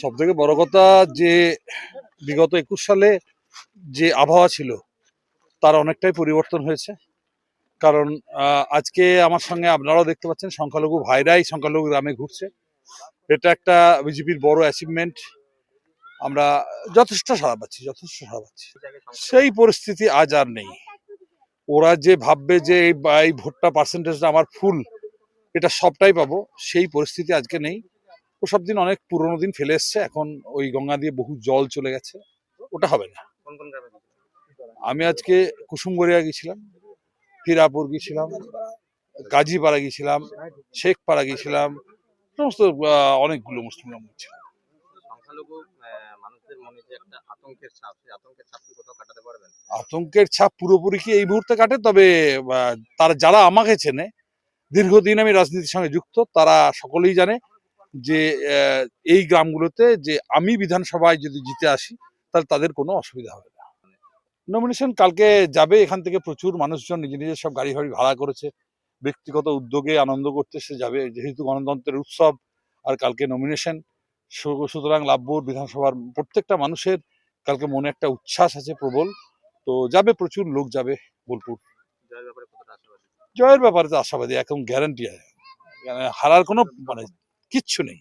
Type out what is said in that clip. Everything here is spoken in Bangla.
সব থেকে বড় কথা যে বিগত ২১ সালে যে আবহাওয়া ছিল তার অনেকটাই পরিবর্তন হয়েছে। কারণ আজকে আমার সঙ্গে আপনারাও দেখতে পাচ্ছেন সংখ্যালঘু ভাইরাই সংখ্যালঘু গ্রামে ঘুরছে। এটা একটা বিজেপির বড় অ্যাচিভমেন্ট। আমরা যথেষ্ট সাড়া পাচ্ছি। সেই পরিস্থিতি আজ আর নেই। ওরা যে ভাববে যে এই ভোটটা পার্সেন্টেজটা আমার ফুল, এটা সবটাই পাবো, সেই পরিস্থিতি আজকে নেই। ওসব দিন অনেক পুরোনো দিন ফেলে এসছে। এখন ওই গঙ্গা দিয়ে বহু জল চলে গেছে, ওটা হবে না। আমি আজকে কুসুমগড়িয়া গেছিলাম, হিরাপুর গেছিলাম, গাজীপাড়া গেছিলাম, শেখপাড়া গেছিলাম, সমস্ত অনেকগুলো মুসলিম গ্রাম গেছিলাম। আতঙ্কের ছাপ পুরোপুরি কি এই মুহূর্তে কাটে? তবে তারা যারা আমাকে চেনে, দীর্ঘদিন আমি রাজনীতির সঙ্গে যুক্ত, তারা সকলেই জানে যে এই গ্রামগুলোতে যে আমি বিধানসভায় যদি জিতে আসি তাহলে তাদের কোনো অসুবিধা হবে না। নমিনেশন কালকে যাবে। এখান থেকে প্রচুর মানুষজন নিজের সব গাড়ি ফাড়ি ভাড়া করেছে, ব্যক্তিগত উদ্যোগে আনন্দ করতে সে যাবে, যেহেতু গণতন্ত্রের উৎসব। আর কালকে নমিনেশন, সুতরাং লাভপুর বিধানসভার প্রত্যেকটা মানুষের কালকে মনে একটা উচ্ছ্বাস আছে প্রবল। তো যাবে, প্রচুর লোক যাবে বোলপুর। জয়ের ব্যাপারে তো আশাবাদী, এখন গ্যারান্টি আছে, হারার কোনো কিচ্ছু নেই।